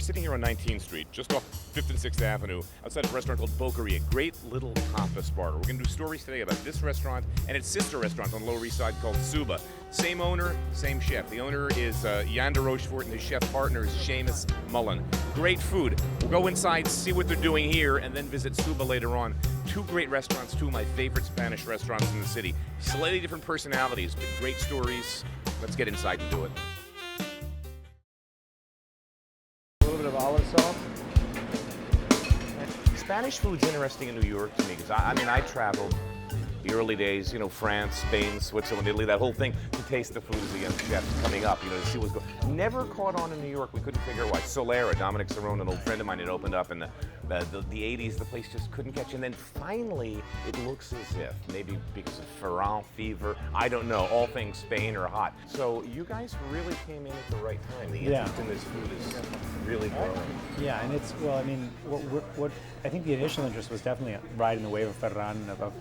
sitting here on 19th Street, just off 5th and 6th Avenue, outside of a restaurant called Boqueria, great little tapas bar. We're going to do stories today about this restaurant and its sister restaurant on the Lower East Side called SUBA. Same owner, same chef. The owner is Yann DeRochefort, and his chef partner is Seamus Mullen. Great food. We'll go inside, see what they're doing here, and then visit SUBA later on. Two great restaurants, two of my favorite Spanish restaurants in the city. Slightly different personalities, but great stories. Let's get inside and do it. A little bit of olive salt. Spanish food's interesting in New York to me because I traveled the early days, France, Spain, Switzerland, Italy, that whole thing, to taste the food of the young chefs coming up, to see what's going on. Never caught on in New York. We couldn't figure out why. Solera, Dominic Cerrone, an old friend of mine, had opened up in the 80s. The place just couldn't catch. And then finally, it looks as if, maybe because of Ferran fever, I don't know, all things Spain are hot. So you guys really came in at the right time. The interest in this food is really growing. Yeah, and it's, what I think the initial interest was definitely riding the wave of Ferran, of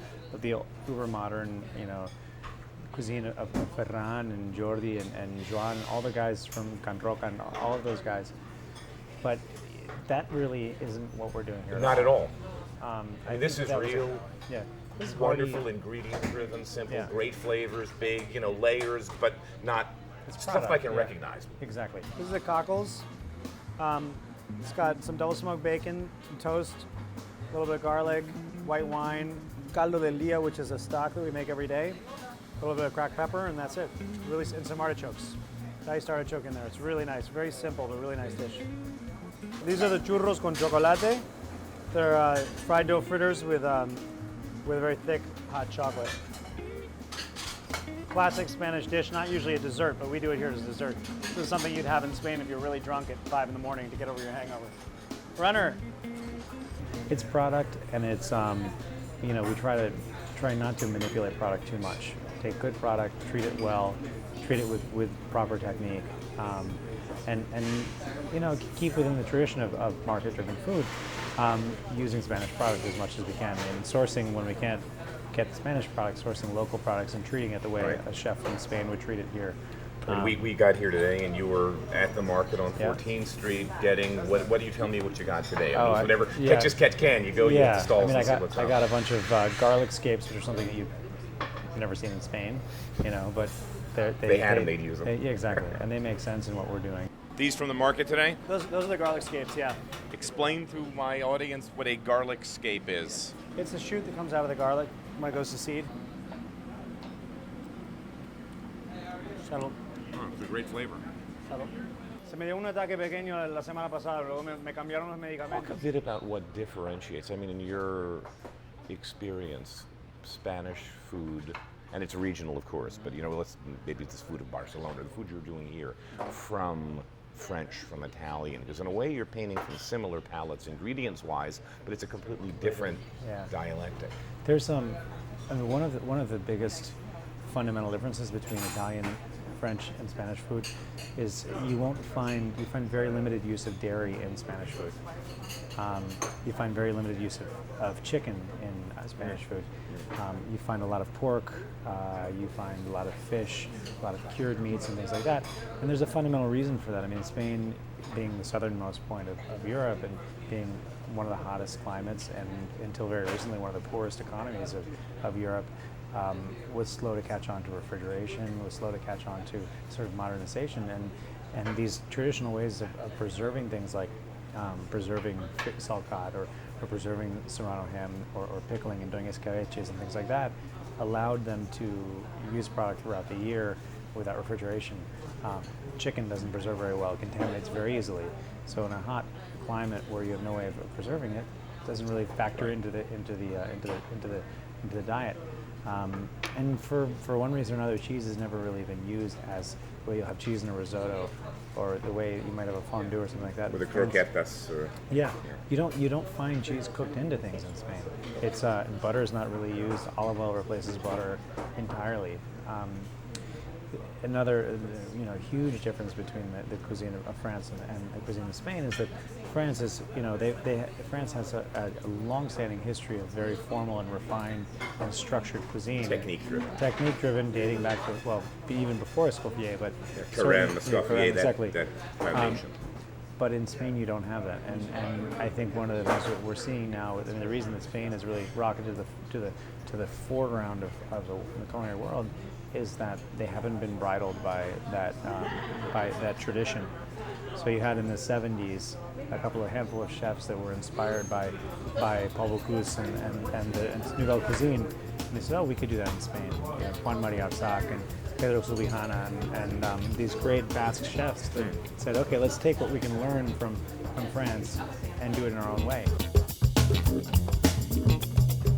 the uber modern, cuisine of Ferran and Jordi and Joan, all the guys from Can Roca and all of those guys. But that really isn't what we're doing here. Not at all. This is real. This is wonderful, ingredient-driven, simple, great flavors, big, layers, but not stuff I can recognize. Exactly. This is the cockles. It's got some double smoked bacon, some toast, a little bit of garlic, white wine, caldo del dia, which is a stock that we make every day, a little bit of cracked pepper, and that's it. Really, and some artichokes. Diced artichoke in there. It's really nice. Very simple, but really nice dish. These are the churros con chocolate. They're fried dough fritters with very thick hot chocolate. Classic Spanish dish, not usually a dessert, but we do it here as a dessert. This is something you'd have in Spain if you're really drunk at 5 in the morning to get over your hangover. Runner. It's product, and it's we try not to manipulate product too much. Take good product, treat it well, treat it with proper technique, and keep within the tradition of market-driven food, using Spanish product as much as we can, and sourcing when we can't get Spanish products, sourcing local products and treating it the way a chef from Spain would treat it here. We got here today, and you were at the market on 14th Street getting, what do you tell me what you got today? Whatever, just catch can, you go, you hit the stalls and see what's up. I got a bunch of garlic scapes, which are something that you've never seen in Spain, but they had them, they'd use them. Yeah, exactly, and they make sense in what we're doing. These from the market today? Those are the garlic scapes, yeah. Explain to my audience what a garlic scape is. It's the shoot that comes out of the garlic when it goes to seed. Salud. It's a great flavor. Salud. Se me dio un ataque pequeño la semana pasada, luego me cambiaron los medicamentos. Talk a bit about what differentiates, in your experience, Spanish food, and it's regional, of course, but maybe it's the food of Barcelona, the food you're doing here, from French, from Italian, because in a way you're painting from similar palettes ingredients-wise, but it's a completely different dialectic. There's one of the biggest fundamental differences between Italian, French, and Spanish food is you find very limited use of dairy in Spanish food. You find very limited use of chicken in Spanish food. You find a lot of pork, you find a lot of fish, a lot of cured meats and things like that. And there's a fundamental reason for that. Spain being the southernmost point of Europe and being one of the hottest climates and until very recently one of the poorest economies of Europe, was slow to catch on to refrigeration, was slow to catch on to sort of modernization. And these traditional ways of preserving things like preserving salt cod or preserving serrano ham or pickling and doing escabeches and things like that allowed them to use product throughout the year without refrigeration. Chicken doesn't preserve very well; it contaminates very easily. So in a hot climate where you have no way of preserving it, it doesn't really factor into the diet. And for one reason or another, cheese has never really been used as the way you'll have cheese in a risotto, or the way you might have a fondue or something like that. With a croquetas, or you don't find cheese cooked into things in Spain. It's butter is not really used. Olive oil replaces butter entirely. Another huge difference between the cuisine of France and the cuisine of Spain is that France is France has a long-standing history of very formal and refined and structured cuisine. Technique driven, dating back to even before Escoffier, but Carême, Escoffier, exactly. that foundation. But in Spain, you don't have that, and I think one of the things that we're seeing now, and the reason that Spain has really rocketed to the foreground of the culinary world, is that they haven't been bridled by that tradition. So you had in the 70s a handful of chefs that were inspired by Paul Bocuse and Nouvelle Cuisine, and they said, oh, we could do that in Spain. You know, Juan Maria Arsac and Pedro Subijana and these great Basque chefs that said, okay, let's take what we can learn from France and do it in our own way.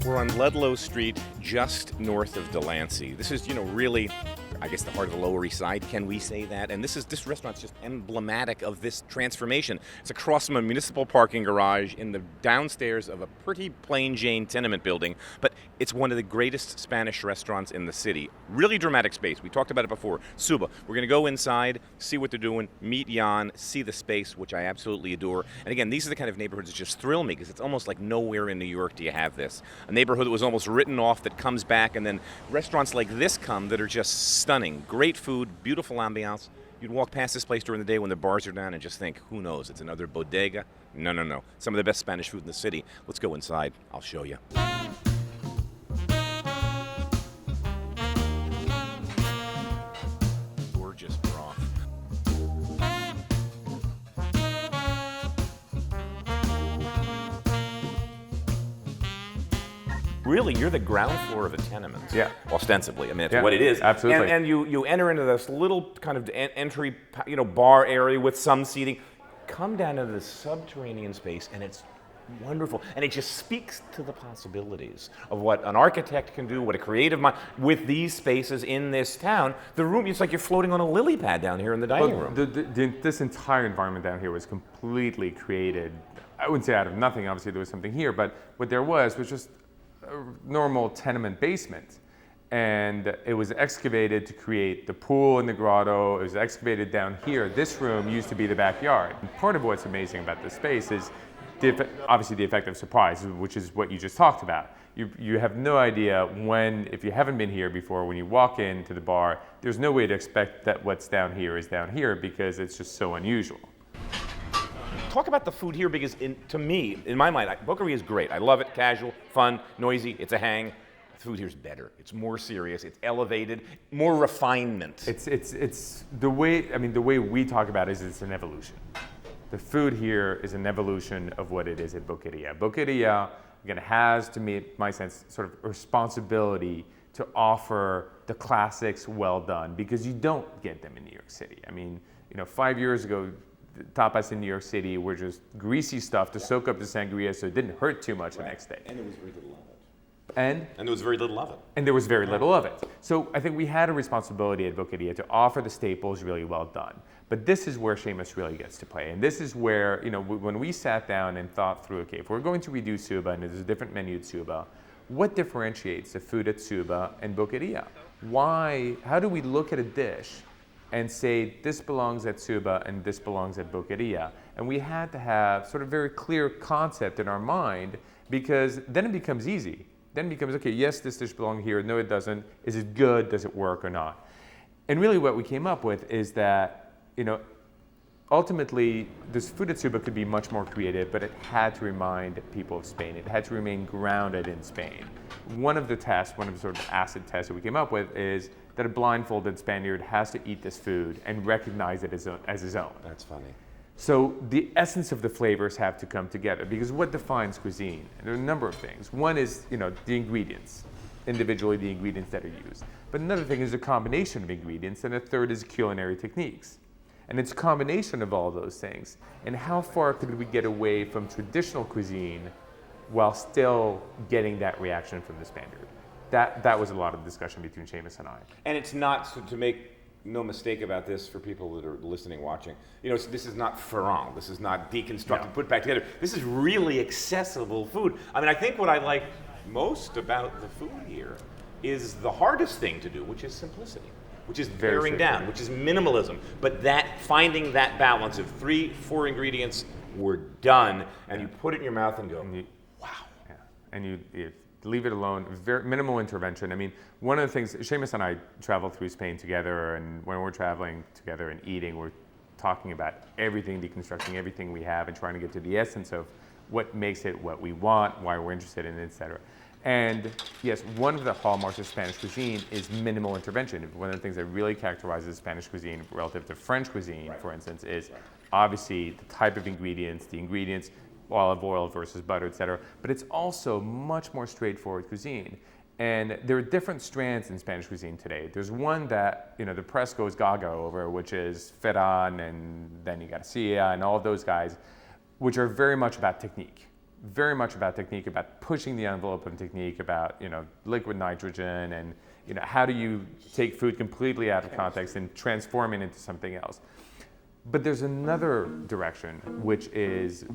We're on Ludlow Street, just north of Delancey. This is, really, I guess, the heart of the Lower East Side. Can we say that? And this restaurant's just emblematic of this transformation. It's across from a municipal parking garage in the downstairs of a pretty plain Jane tenement building, but it's one of the greatest Spanish restaurants in the city. Really dramatic space. We talked about it before. SUBA. We're going to go inside, see what they're doing, meet Yann, see the space, which I absolutely adore. And again, these are the kind of neighborhoods that just thrill me, because it's almost like nowhere in New York do you have this. A neighborhood that was almost written off that comes back, and then restaurants like this come that are just stunning. Great food, beautiful ambiance. You'd walk past this place during the day when the bars are down and just think, who knows, it's another bodega? No. Some of the best Spanish food in the city. Let's go inside. I'll show you. Gorgeous broth. Really, you're the ground floor of a tenement. Yeah. Ostensibly. I mean, that's what it is. Absolutely. And you enter into this little kind of entry, bar area with some seating. Come down into this subterranean space, and it's wonderful. And it just speaks to the possibilities of what an architect can do, what a creative mind, with these spaces in this town. The room, it's like you're floating on a lily pad down here in the dining room. This entire environment down here was completely created, I wouldn't say out of nothing, obviously there was something here, but what there was just a normal tenement basement. And it was excavated to create the pool and the grotto. It was excavated down here. This room used to be the backyard. And part of what's amazing about this space is obviously the effect of surprise, which is what you just talked about. You have no idea if you haven't been here before, when you walk into the bar, there's no way to expect that what's down here is down here, because it's just so unusual. Talk about the food here, because to me, in my mind, Boqueria is great. I love it. Casual, fun, noisy. It's a hang. The food here's better. It's more serious. It's elevated. More refinement. It's the way we talk about it is it's an evolution. The food here is an evolution of what it is at Boqueria. Boqueria, again, has, to me, my sense, sort of a responsibility to offer the classics well done, because you don't get them in New York City. I mean, 5 years ago, tapas in New York City were just greasy stuff to soak up the sangria so it didn't hurt too much the next day. And there was very little of it. And there was very little of it. And there was very little of it. So I think we had a responsibility at Boqueria to offer the staples really well done. But this is where Seamus really gets to play. And this is where, when we sat down and thought through, okay, if we're going to redo SUBA and there's a different menu at SUBA, what differentiates the food at SUBA and Boqueria? How do we look at a dish and say this belongs at SUBA and this belongs at Boqueria? And we had to have sort of very clear concept in our mind, because then it becomes easy. Then it becomes, okay, yes, this dish belongs here. No, it doesn't. Is it good? Does it work or not? And really what we came up with is that, ultimately, this food at SUBA could be much more creative, but it had to remind people of Spain. It had to remain grounded in Spain. One of the sort of acid tests that we came up with is that a blindfolded Spaniard has to eat this food and recognize it as his own. That's funny. So the essence of the flavors have to come together, because what defines cuisine? And there are a number of things. One is, the ingredients, individually the ingredients that are used. But another thing is a combination of ingredients, and a third is culinary techniques. And it's a combination of all those things. And how far could we get away from traditional cuisine while still getting that reaction from the Spaniard? That was a lot of discussion between Seamus and I. And it's not, so to make no mistake about this for people that are listening, watching, this is not farang. This is not deconstructed, put back together. This is really accessible food. I mean, I think what I like most about the food here is the hardest thing to do, which is simplicity, which is paring down, which is minimalism. But finding that balance of 3-4 ingredients, we're done, and you put it in your mouth and go, wow. Yeah. And you leave it alone, very minimal intervention. I mean, one of the things, Seamus and I travel through Spain together, and when we're traveling together and eating, we're talking about everything, deconstructing everything we have, and trying to get to the essence of what makes it what we want, why we're interested in it, et cetera. And yes, one of the hallmarks of Spanish cuisine is minimal intervention. One of the things that really characterizes Spanish cuisine relative to French cuisine, for instance, is obviously the type of ingredients, olive oil versus butter, et cetera, but it's also much more straightforward cuisine. And there are different strands in Spanish cuisine today. There's one that, you know, the press goes gaga over, which is Ferran and Danny Garcia and all of those guys, which are very much about technique. Very much about technique, about pushing the envelope of technique, about, you know, liquid nitrogen and, you know, how do you take food completely out of context and transform it into something else. But there's another direction, which is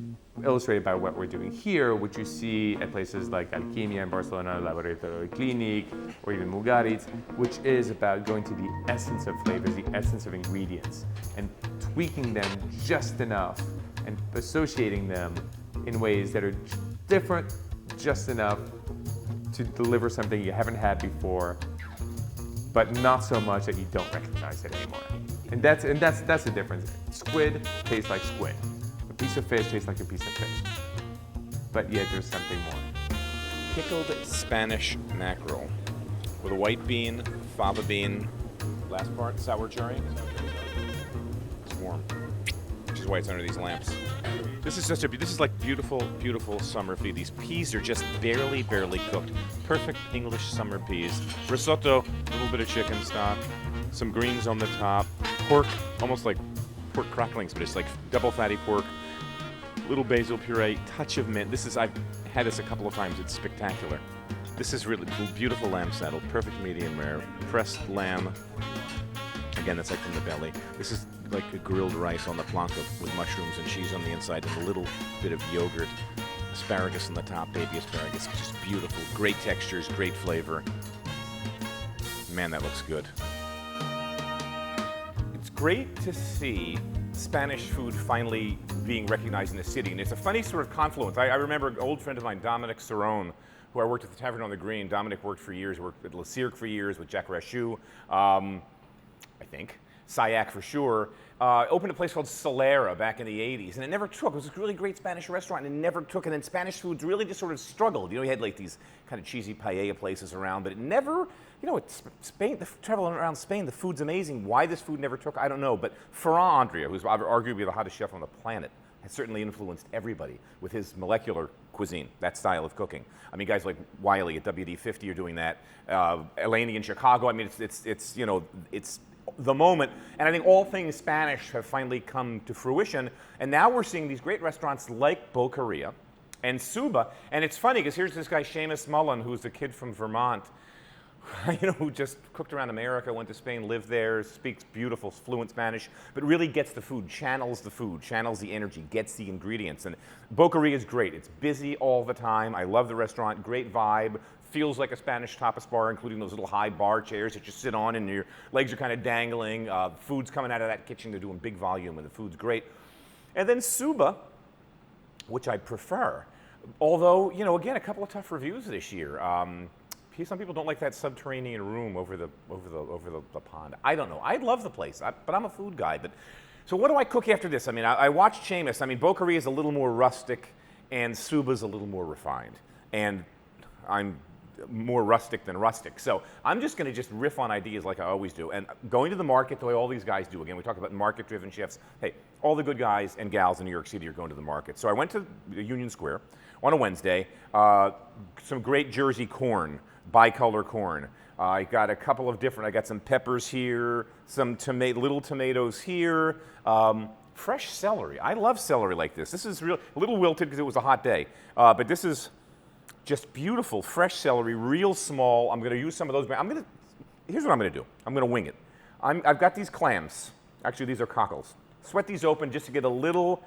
illustrated by what we're doing here, which you see at places like Alquimia in Barcelona, Laboratorio Clinic, or even Mugaritz, which is about going to the essence of flavors, the essence of ingredients, and tweaking them just enough and associating them in ways that are different just enough to deliver something you haven't had before, but not so much that you don't recognize it anymore. And that's the difference. Squid tastes like squid. A piece of fish tastes like a piece of fish. But yet there's something more. Pickled Spanish mackerel with a white bean, fava bean, last part, sour cherry. It's warm, which is why it's under these lamps. This is like beautiful, beautiful summer food. These peas are just barely cooked. Perfect English summer peas. Risotto, a little bit of chicken stock, some greens on the top, pork, almost like pork cracklings, but it's like double fatty pork, little basil puree, touch of mint. I've had this a couple of times. It's spectacular. This is really beautiful lamb saddle, perfect medium rare, pressed lamb. Again, that's like from the belly. This is like a grilled rice on the plancha with mushrooms and cheese on the inside and a little bit of yogurt. Asparagus on the top, baby asparagus. Just beautiful. Great textures, great flavor. Man, that looks good. It's great to see Spanish food finally being recognized in the city. And it's a funny sort of confluence. I remember an old friend of mine, Dominic Cerrone, who I worked at the Tavern on the Green. Dominic worked for years, worked at Le Cirque for years with Jacques Rachou. I think, Sayac for sure, opened a place called Solera back in the 80s, and it never took. It was a really great Spanish restaurant, and it never took, and then Spanish foods really just sort of struggled. You know, you had like these kind of cheesy paella places around, but it never, you know, Spain, traveling around Spain, the food's amazing. Why this food never took, I don't know, but Ferran Andrea, who's arguably the hottest chef on the planet, has certainly influenced everybody with his molecular cuisine, that style of cooking. I mean, guys like Wiley at WD-50 are doing that. Eleni in Chicago, I mean, it's you know, it's the moment, and I think all things Spanish have finally come to fruition, and now we're seeing these great restaurants like Boqueria and SUBA, and it's funny because here's this guy Seamus Mullen, who's a kid from Vermont, you know, who just cooked around America, went to Spain, lived there, speaks beautiful, fluent Spanish, but really gets the food, channels the energy, gets the ingredients, and Boqueria is great. It's busy all the time. I love the restaurant, great vibe. Feels like a Spanish tapas bar, including those little high bar chairs that you sit on and your legs are kind of dangling. Food's coming out of that kitchen. They're doing big volume and the food's great. And then SUBA, which I prefer, although, you know, again, a couple of tough reviews this year. Some people don't like that subterranean room over the pond. I don't know. I love the place, but I'm a food guy. So what do I cook after this? I mean, I watched Seamus. I mean, Boqueria is a little more rustic and SUBA's a little more refined. And I'm more rustic than rustic. So I'm just going to just riff on ideas like I always do. And going to the market the way all these guys do. Again, we talk about market-driven chefs. Hey, all the good guys and gals in New York City are going to the market. So I went to Union Square on a Wednesday. Some great Jersey corn, bicolor corn. I got a couple of different, I got some peppers here, some little tomatoes here. Fresh celery. I love celery like this. This is a little wilted because it was a hot day. But this is just beautiful, fresh celery, real small. I'm going to use some of those. Here's what I'm going to do. I'm going to wing it. I've got these clams. Actually, these are cockles. Sweat these open just to get a little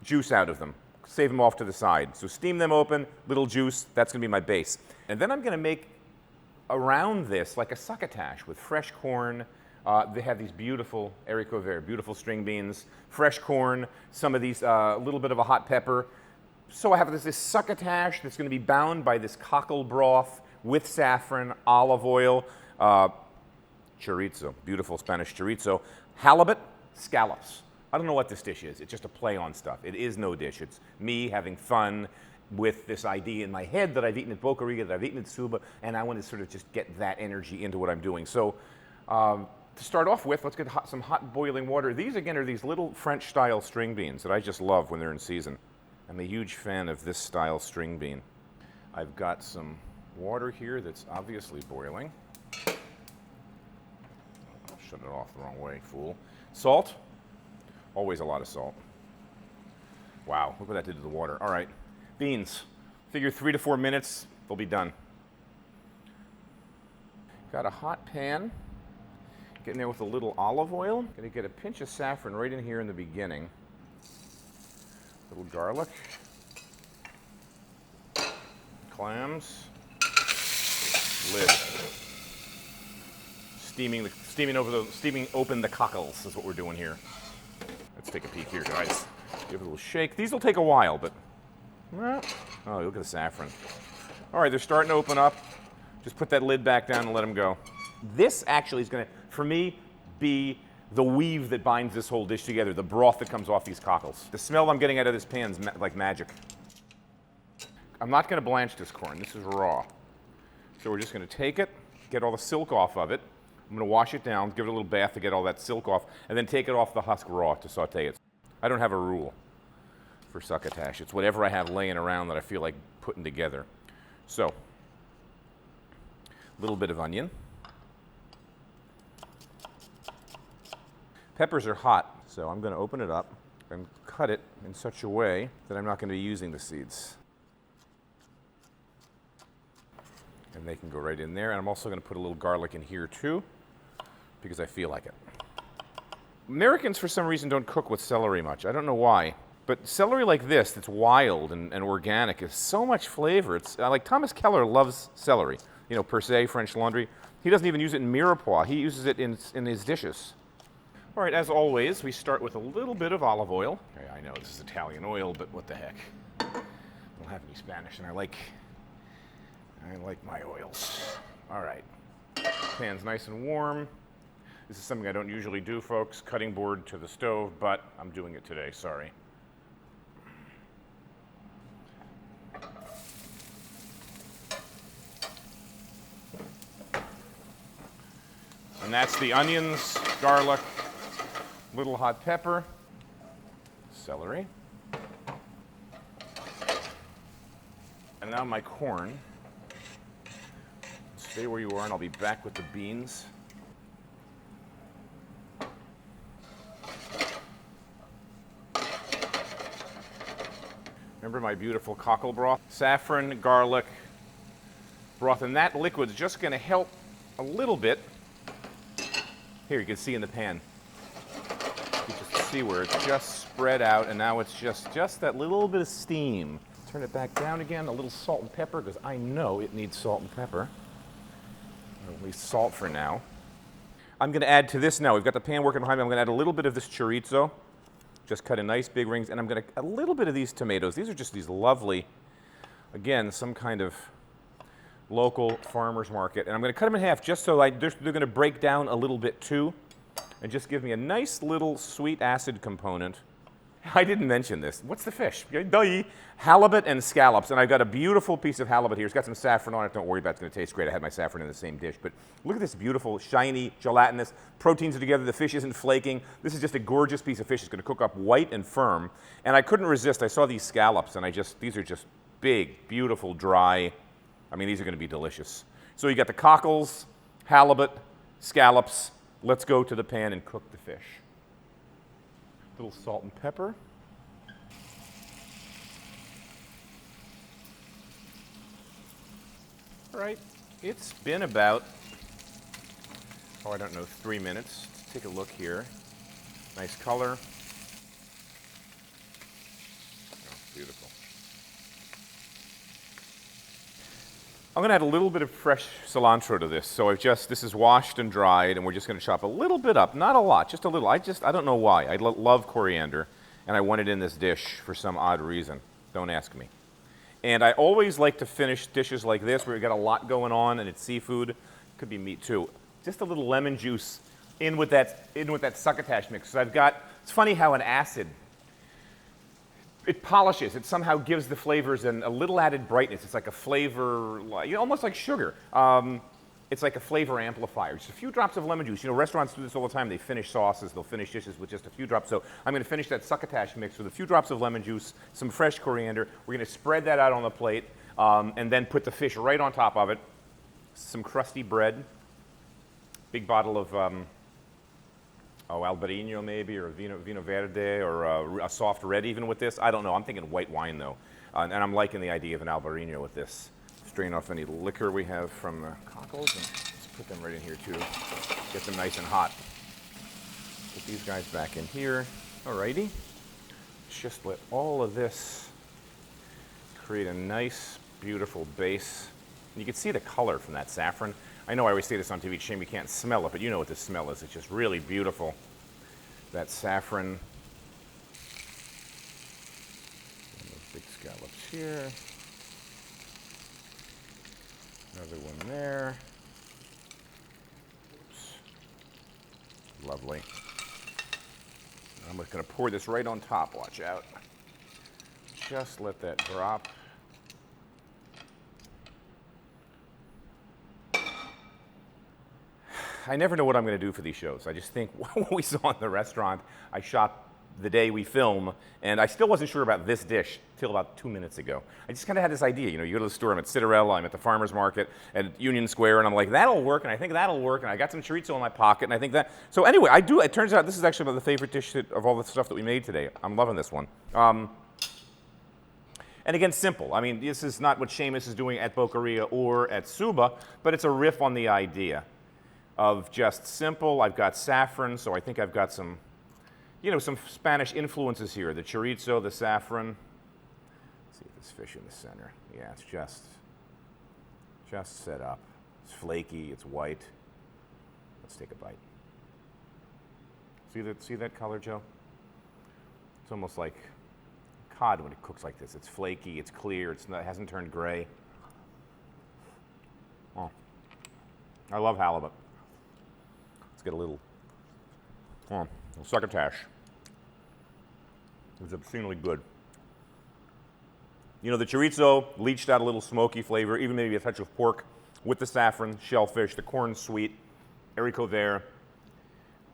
juice out of them. Save them off to the side. So steam them open, little juice. That's going to be my base. And then I'm going to make around this like a succotash with fresh corn. They have these beautiful haricot vert, beautiful string beans, fresh corn, some of these, a little bit of a hot pepper. So I have this succotash that's going to be bound by this cockle broth with saffron, olive oil, chorizo, beautiful Spanish chorizo, halibut, scallops. I don't know what this dish is. It's just a play on stuff. It is no dish. It's me having fun with this idea in my head that I've eaten at Boqueria, that I've eaten at SUBA, and I want to sort of just get that energy into what I'm doing. So to start off with, let's get some hot boiling water. These, again, are these little French-style string beans that I just love when they're in season. I'm a huge fan of this style string bean. I've got some water here that's obviously boiling. Shut it off the wrong way, fool. Salt. Always a lot of salt. Wow, look what that did to the water. All right, beans. Figure 3 to 4 minutes, they'll be done. Got a hot pan. Getting there with a little olive oil. Gonna get a pinch of saffron right in here in the beginning. A little garlic. Clams. Lid. Steaming open the cockles is what we're doing here. Let's take a peek here, guys. Give it a little shake. These will take a while, but oh, look at the saffron. All right, they're starting to open up. Just put that lid back down and let them go. This actually is going to, for me, be the weave that binds this whole dish together, the broth that comes off these cockles. The smell I'm getting out of this pan is like magic. I'm not going to blanch this corn. This is raw. So we're just going to take it, get all the silk off of it. I'm going to wash it down, give it a little bath to get all that silk off, and then take it off the husk raw to saute it. I don't have a rule for succotash. It's whatever I have laying around that I feel like putting together. So, a little bit of onion. Peppers are hot, so I'm going to open it up and cut it in such a way that I'm not going to be using the seeds. And they can go right in there. And I'm also going to put a little garlic in here too, because I feel like it. Americans, for some reason, don't cook with celery much. I don't know why. But celery like this, that's wild and organic, is so much flavor. It's like Thomas Keller loves celery. You know, per se, French Laundry. He doesn't even use it in mirepoix. He uses it in his dishes. All right, as always, we start with a little bit of olive oil. Okay, I know this is Italian oil, but what the heck. I don't have any Spanish, and I like my oils. All right, pan's nice and warm. This is something I don't usually do, folks, cutting board to the stove, but I'm doing it today, sorry. And that's the onions, garlic, little hot pepper, celery. And now my corn. Stay where you are, and I'll be back with the beans. Remember my beautiful cockle broth? Saffron, garlic, broth, and that liquid's just going to help a little bit. Here, you can see in the pan. You just see where it's just spread out, and now it's just that little bit of steam. Turn it back down again, a little salt and pepper, because I know it needs salt and pepper. Or at least salt for now. I'm going to add to this now. We've got the pan working behind me. I'm going to add a little bit of this chorizo. Just cut in nice big rings, and I'm going to a little bit of these tomatoes. These are just these lovely, again, some kind of local farmer's market. And I'm going to cut them in half just so they're going to break down a little bit too, and just give me a nice little sweet acid component. I didn't mention this. What's the fish? Halibut and scallops. And I've got a beautiful piece of halibut here. It's got some saffron on it. Don't worry about it. It's going to taste great. I had my saffron in the same dish. But look at this beautiful, shiny, gelatinous. Proteins are together. The fish isn't flaking. This is just a gorgeous piece of fish. It's going to cook up white and firm. And I couldn't resist. I saw these scallops, and these are just big, beautiful, dry. I mean, these are going to be delicious. So you got the cockles, halibut, scallops. Let's go to the pan and cook the fish. A little salt and pepper. All right, it's been about, I don't know, 3 minutes. Let's take a look here. Nice color. Oh, beautiful. I'm going to add a little bit of fresh cilantro to this. So this is washed and dried, and we're just going to chop a little bit up. Not a lot, just a little. I don't know why. I love coriander, and I want it in this dish for some odd reason. Don't ask me. And I always like to finish dishes like this where you've got a lot going on and it's seafood. Could be meat too. Just a little lemon juice in with that succotash mix. So I've got It's funny how an acid, it polishes, it somehow gives the flavors a little added brightness. It's like a flavor, almost like sugar. It's like a flavor amplifier. Just a few drops of lemon juice. You know, restaurants do this all the time. They finish sauces, they'll finish dishes with just a few drops. So I'm going to finish that succotash mix with a few drops of lemon juice, some fresh coriander. We're going to spread that out on the plate and then put the fish right on top of it. Some crusty bread, big bottle of Albarino maybe, or Vino Verde, or a soft red even with this. I don't know. I'm thinking white wine though, and I'm liking the idea of an Albarino with this. Strain off any liquor we have from the cockles, and let's put them right in here too. Get them nice and hot. Put these guys back in here. Alrighty. Just let all of this create a nice, beautiful base. And you can see the color from that saffron. I know I always say this on TV, it's a shame you can't smell it, but you know what the smell is. It's just really beautiful. That saffron. And those big scallops here. Another one there. Oops. Lovely. I'm just going to pour this right on top, watch out. Just let that drop. I never know what I'm going to do for these shows. I just think what we saw in the restaurant, I shot the day we film, and I still wasn't sure about this dish till about 2 minutes ago. I just kind of had this idea, you know, you go to the store, I'm at Citarella, I'm at the farmer's market at Union Square, and I'm like, that'll work, and I think that'll work, and I got some chorizo in my pocket, and I think that. So anyway, it turns out this is actually the favorite dish of all the stuff that we made today. I'm loving this one. And again, simple. I mean, this is not what Seamus is doing at Boqueria or at SUBA, but it's a riff on the idea of just simple. I've got saffron, so I think I've got some, you know, some Spanish influences here. The chorizo, the saffron. Let's see if this fish in the center. Yeah, it's just set up. It's flaky, it's white. Let's take a bite. See that color, Joe? It's almost like cod when it cooks like this. It's flaky, it's clear, it hasn't turned gray. Oh, I love halibut. Let's get a little succotash. It's obscenely good. You know, the chorizo leached out a little smoky flavor, even maybe a touch of pork with the saffron, shellfish, the corn's sweet, haricot vert.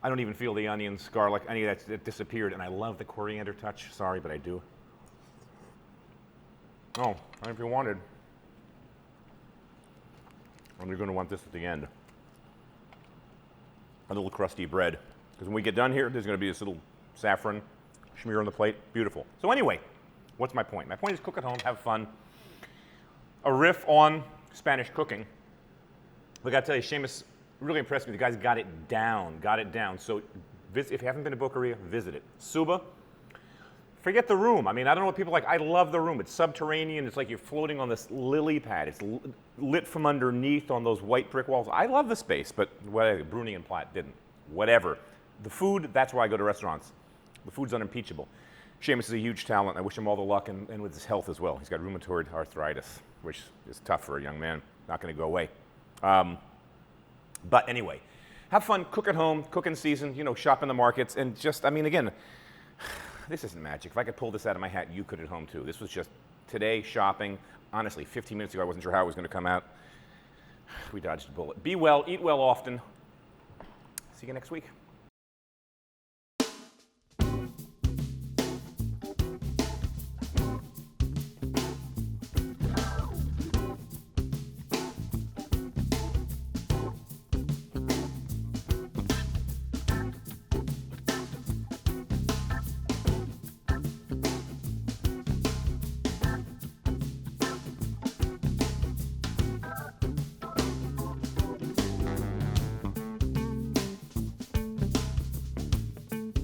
I don't even feel the onions, garlic, any of that disappeared, and I love the coriander touch. Sorry, but I do. Oh, and if you wanted, and you're going to want this at the end, a little crusty bread. Because when we get done here, there's going to be this little saffron smear on the plate. Beautiful. So anyway, what's my point? My point is cook at home, have fun. A riff on Spanish cooking. Look, I tell you, Seamus really impressed me. The guys got it down, So if you haven't been to Boqueria, visit it. SUBA, forget the room. I mean, I don't know what people like. I love the room. It's subterranean. It's like you're floating on this lily pad. It's lit from underneath on those white brick walls. I love the space, but Bruni and Platt didn't. Whatever. The food, that's why I go to restaurants. The food's unimpeachable. Seamus is a huge talent. I wish him all the luck and with his health as well. He's got rheumatoid arthritis, which is tough for a young man. Not going to go away. But anyway, have fun, cook at home, cook in season, you know, shop in the markets, and just, I mean, again, this isn't magic. If I could pull this out of my hat, you could at home too. This was just today shopping. Honestly, 15 minutes ago, I wasn't sure how it was going to come out. We dodged a bullet. Be well, eat well often. See you next week.